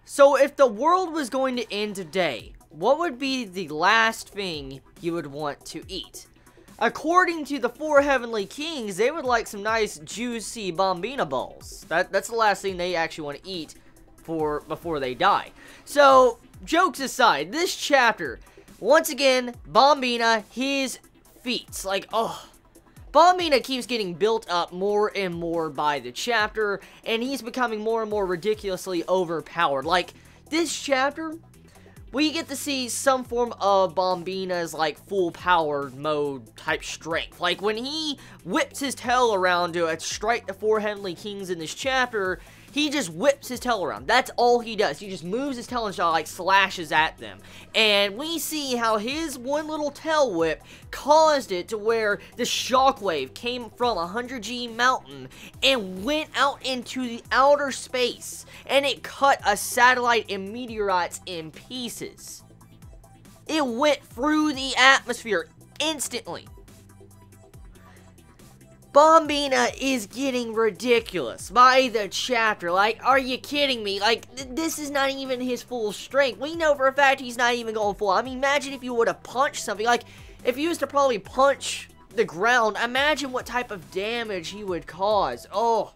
So if the world was going to end today, what would be the last thing you would want to eat? According to the 4 Heavenly Kings, they would like some nice juicy Bambina balls. That's the last thing they actually want to eat before they die. So, jokes aside, this chapter, once again, Bambina, his feats, like, oh, Bambina keeps getting built up more and more by the chapter, and he's becoming more and more ridiculously overpowered. Like, this chapter, we get to see some form of Bambina's, like, full power mode type strength. Like, when he whips his tail around to strike the 4 Heavenly Kings in this chapter, he just whips his tail around. That's all he does. He just moves his tail and like slashes at them. And we see how his one little tail whip caused it to where the shockwave came from 100G mountain and went out into the outer space. And it cut a satellite and meteorites in pieces. It went through the atmosphere instantly. Bambina is getting ridiculous by the chapter. Like, are you kidding me? Like, this is not even his full strength. We know for a fact he's not even going full. I mean, imagine if you would have punched something. Like, if he was to probably punch the ground, imagine what type of damage he would cause. Oh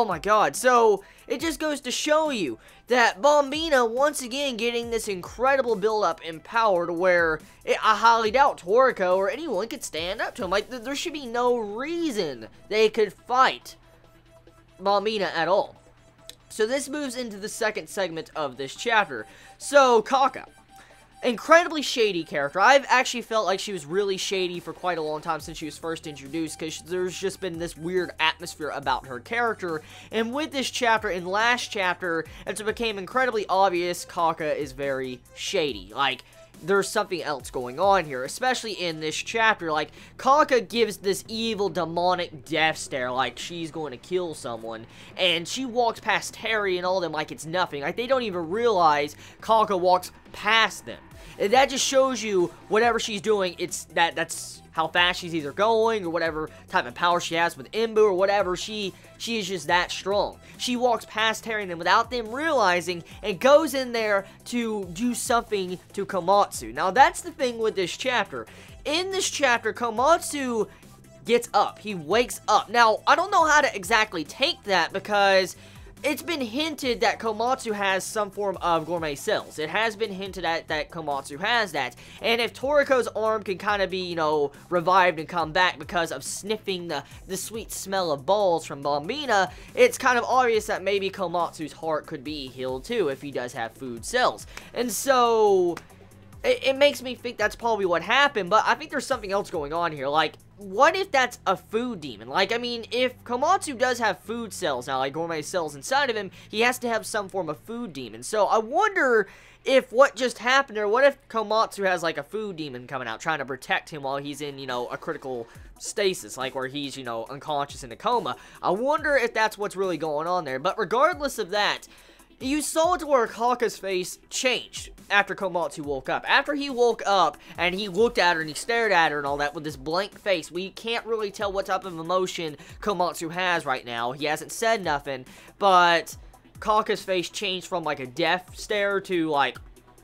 my god. So, it just goes to show you that Bambina, once again, getting this incredible build-up in power to where I highly doubt Toriko or anyone could stand up to him. Like, there should be no reason they could fight Bambina at all. So, this moves into the second segment of this chapter. So, Kaka. Incredibly shady character. I've actually felt like she was really shady for quite a long time since she was first introduced, because there's just been this weird atmosphere about her character. And with this chapter and last chapter, it became incredibly obvious Kaka is very shady. Like, there's something else going on here, especially in this chapter. Like, Kaka gives this evil, demonic death stare, like she's going to kill someone, and she walks past Terry and all them like it's nothing. Like, they don't even realize Kaka walks past them. And that just shows you whatever she's doing, that's how fast she's either going, or whatever type of power she has with Imbu, or whatever, she is just that strong. She walks past Terry and them without them realizing, and goes in there to do something to Komatsu. Now, that's the thing with this chapter. In this chapter, Komatsu gets up. He wakes up. Now, I don't know how to exactly take that, because it's been hinted that Komatsu has some form of gourmet cells. It has been hinted at that Komatsu has that. And if Toriko's arm can kind of be, you know, revived and come back because of sniffing the sweet smell of balls from Bambina, it's kind of obvious that maybe Komatsu's heart could be healed too if he does have food cells. And so it makes me think that's probably what happened, but I think there's something else going on here. Like, what if that's a food demon? Like, I mean, if Komatsu does have food cells now, like gourmet cells inside of him, he has to have some form of food demon. So, I wonder if what just happened, or what if Komatsu has, like, a food demon coming out, trying to protect him while he's in, you know, a critical stasis, like, where he's, you know, unconscious in a coma. I wonder if that's what's really going on there. But regardless of that, you saw to where Kaka's face changed after Komatsu woke up. After he woke up and he looked at her and he stared at her and all that with this blank face, we can't really tell what type of emotion Komatsu has right now. He hasn't said nothing, but Kaka's face changed from like a death stare to like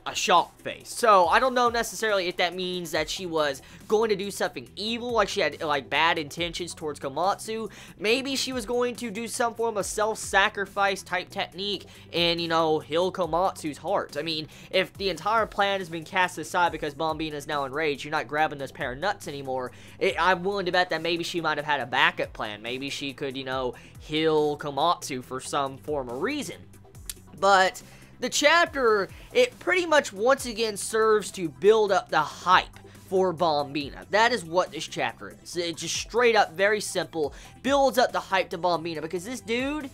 a shocked face. So, I don't know necessarily if that means that she was going to do something evil, like she had, like, bad intentions towards Komatsu. Maybe she was going to do some form of self-sacrifice type technique and, you know, heal Komatsu's heart. I mean, if the entire plan has been cast aside because Bambina is now enraged, you're not grabbing those pair of nuts anymore, I'm willing to bet that maybe she might have had a backup plan. Maybe she could, you know, heal Komatsu for some form of reason. But the chapter, it pretty much once again serves to build up the hype for Bambina. That is what this chapter is. It's just straight up, very simple, builds up the hype to Bambina, because this dude,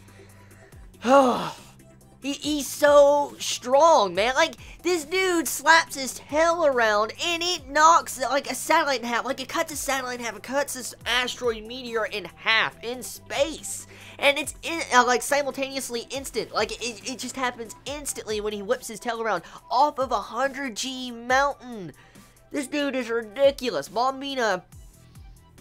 he's so strong, man. Like, this dude slaps his tail around, and it knocks, like, a satellite in half. Like, it cuts a satellite in half. It cuts this asteroid meteor in half in space. And it's, like, simultaneously instant. Like, it just happens instantly when he whips his tail around off of a 100G mountain. This dude is ridiculous. Bambina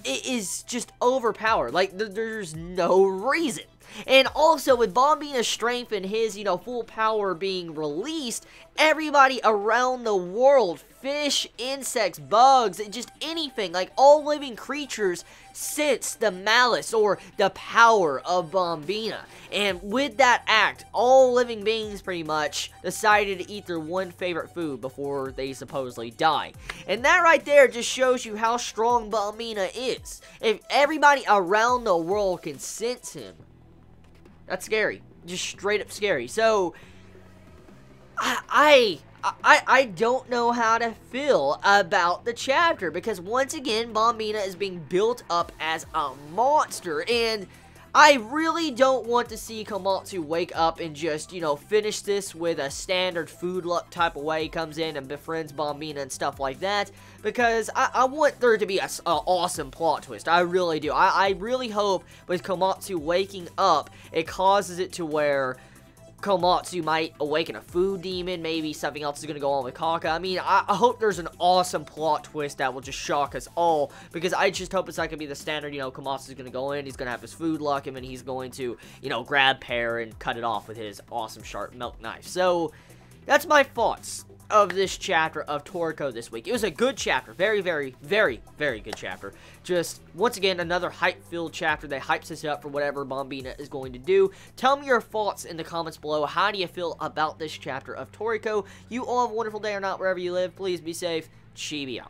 is just overpowered. Like, there's no reason. And also, with Bambina's strength and his, full power being released, everybody around the world, fish, insects, bugs, just anything, like all living creatures, sense the malice or the power of Bambina. And with that act, all living beings pretty much decided to eat their one favorite food before they supposedly die. And that right there just shows you how strong Bambina is. If everybody around the world can sense him, that's scary. Just straight up scary. So, I don't know how to feel about the chapter, because once again, Bambina is being built up as a monster, and I really don't want to see Komatsu wake up and just, finish this with a standard food luck type of way. He comes in and befriends Bambina and stuff like that, because I want there to be an awesome plot twist. I really do. I really hope with Komatsu waking up, it causes it to where Komatsu might awaken a food demon, maybe something else is going to go on with Kaka. I mean, I hope there's an awesome plot twist that will just shock us all, because I just hope it's not going to be the standard, Komatsu's going to go in, he's going to have his food luck, and then he's going to, grab Pear and cut it off with his awesome sharp milk knife. So, that's my thoughts of this chapter of Toriko this week. It was a good chapter. Very, very, very, very good chapter. Just, once again, another hype-filled chapter that hypes us up for whatever Bambina is going to do. Tell me your thoughts in the comments below. How do you feel about this chapter of Toriko? You all have a wonderful day or not, wherever you live. Please be safe. Chibi out.